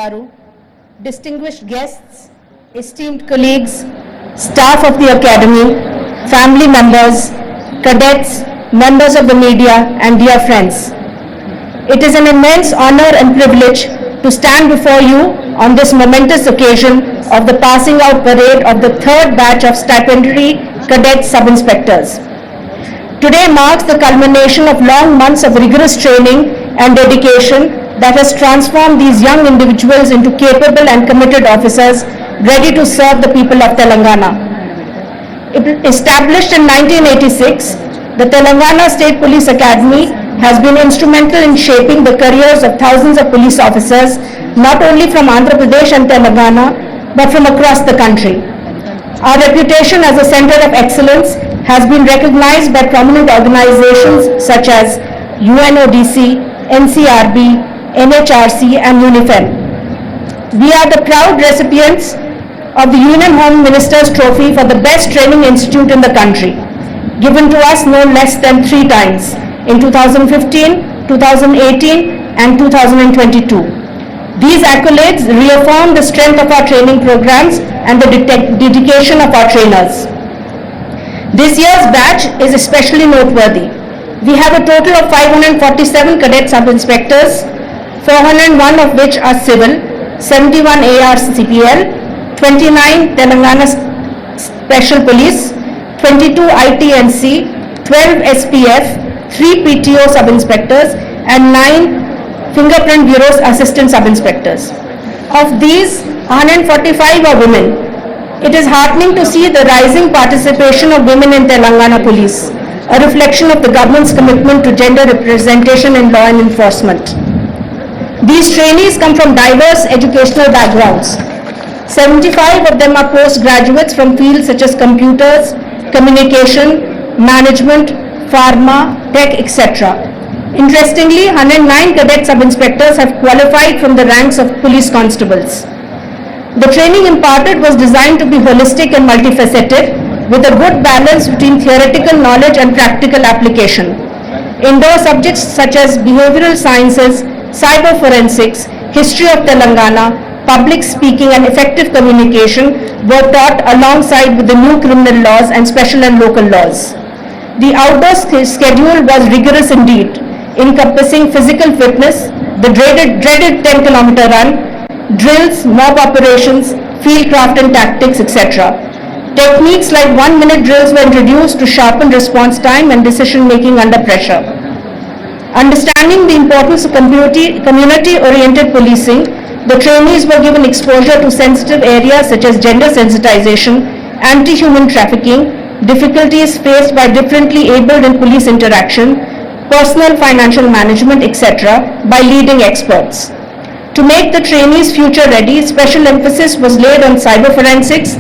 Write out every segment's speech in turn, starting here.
Garu, distinguished guests, esteemed colleagues, staff of the Academy, family members, cadets, members of the media, and dear friends. It is an immense honor and privilege to stand before you on this momentous occasion of the passing out parade of the third batch of stipendiary cadet sub-inspectors. Today marks the culmination of long months of rigorous training and dedication that has transformed these young individuals into capable and committed officers ready to serve the people of Telangana. Established in 1986, the Telangana State Police Academy has been instrumental in shaping the careers of thousands of police officers, not only from Andhra Pradesh and Telangana, but from across the country. Our reputation as a center of excellence has been recognized by prominent organizations such as UNODC, NCRB, NHRC, and UNIFEM. We are the proud recipients of the Union Home Minister's Trophy for the best training institute in the country, given to us no less than 3 times, in 2015, 2018, and 2022. These accolades reaffirm the strength of our training programs and the dedication of our trainers. This year's batch is especially noteworthy. We have a total of 547 cadet sub-inspectors, 401 of which are civil, 71 AR CPL, 29 Telangana Special Police, 22 ITNC, 12 SPF, 3 PTO sub-inspectors, and 9 Fingerprint Bureau's assistant sub-inspectors. Of these, 145 are women. It is heartening to see the rising participation of women in Telangana Police, a reflection of the government's commitment to gender representation in law and enforcement. These trainees come from diverse educational backgrounds. 75 of them are postgraduates from fields such as computers, communication, management, pharma, tech, etc. Interestingly, 109 cadet sub-inspectors have qualified from the ranks of police constables. The training imparted was designed to be holistic and multifaceted, with a good balance between theoretical knowledge and practical application. Indoor subjects such as behavioral sciences, cyber forensics, history of Telangana, public speaking, and effective communication were taught alongside with the new criminal laws and special and local laws. The outdoor schedule was rigorous indeed, encompassing physical fitness, the dreaded 10-kilometer run, drills, mob operations, field craft and tactics, etc. Techniques like 1-minute drills were introduced to sharpen response time and decision making under pressure. Understanding the importance of community-oriented policing, the trainees were given exposure to sensitive areas such as gender sensitization, anti-human trafficking, difficulties faced by differently abled in police interaction, personal financial management, etc. by leading experts. To make the trainees future ready, special emphasis was laid on cyber forensics,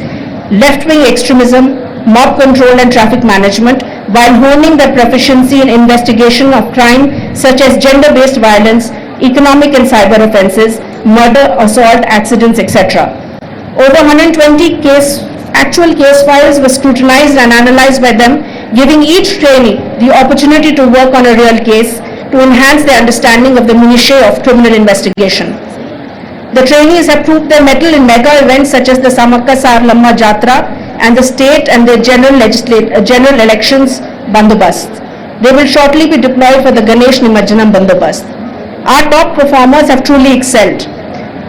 left-wing extremism, mob control and traffic management, while honing their proficiency in investigation of crime such as gender-based violence, economic and cyber offences, murder, assault, accidents, etc. Over 120 actual case files were scrutinized and analyzed by them, giving each trainee the opportunity to work on a real case to enhance their understanding of the minutiae of criminal investigation. The trainees have proved their mettle in mega events such as the Samakka Sarlamma Jatra and the state and the general elections Bandobast. They will shortly be deployed for the Ganesh Nimajjanam Bandobast. Our top performers have truly excelled.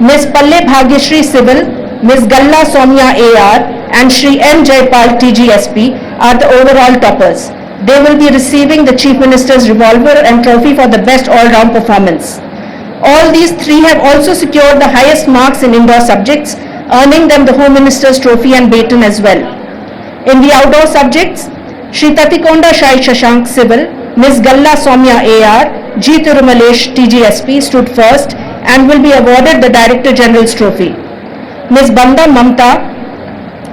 Ms. Palle Bhagyashree Civil, Ms. Galla Soumya AR and Shri M. Jaipal TGSP are the overall toppers. They will be receiving the Chief Minister's revolver and trophy for the best all-round performance. All these 3 have also secured the highest marks in indoor subjects, earning them the Home Minister's trophy and baton as well. In the outdoor subjects, Shri Tatikonda Shai Shashank Civil, Ms. Galla Soumya AR, G. Tirumalesh TGSP stood first and will be awarded the Director General's trophy. Ms. Banda Mamta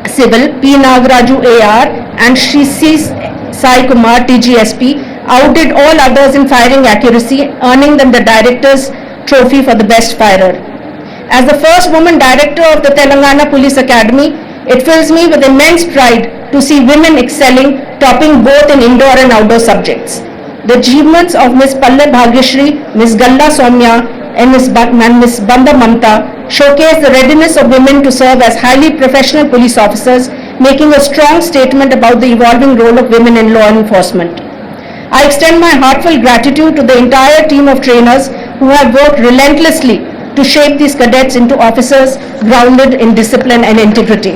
Civil, P. Nagaraju AR and Shri C. Sai Kumar TGSP outdid all others in firing accuracy, earning them the Director's trophy for the best firer. As the first woman director of the Telangana Police Academy, it fills me with immense pride to see women excelling, topping both in indoor and outdoor subjects. The achievements of Ms. Palle Bhagyashree, Ms. Galla Soumya and Ms. Banda Mamta showcase the readiness of women to serve as highly professional police officers, making a strong statement about the evolving role of women in law enforcement. I extend my heartfelt gratitude to the entire team of trainers who have worked relentlessly to shape these cadets into officers grounded in discipline and integrity.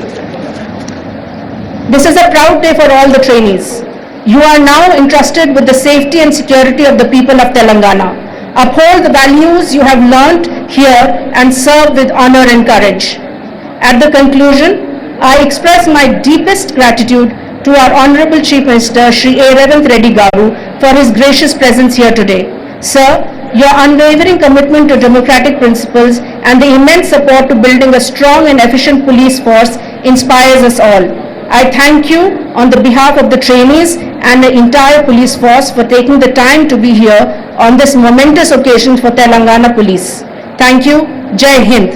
This is a proud day for all the trainees. You are now entrusted with the safety and security of the people of Telangana. Uphold the values you have learnt here and serve with honor and courage. At the conclusion, I express my deepest gratitude to our Honorable Chief Minister Shri A. Revanth Reddy Garu for his gracious presence here today. Sir, your unwavering commitment to democratic principles and the immense support to building a strong and efficient police force inspires us all. I thank you on the behalf of the trainees and the entire police force for taking the time to be here on this momentous occasion for Telangana Police. Thank you. Jai Hind.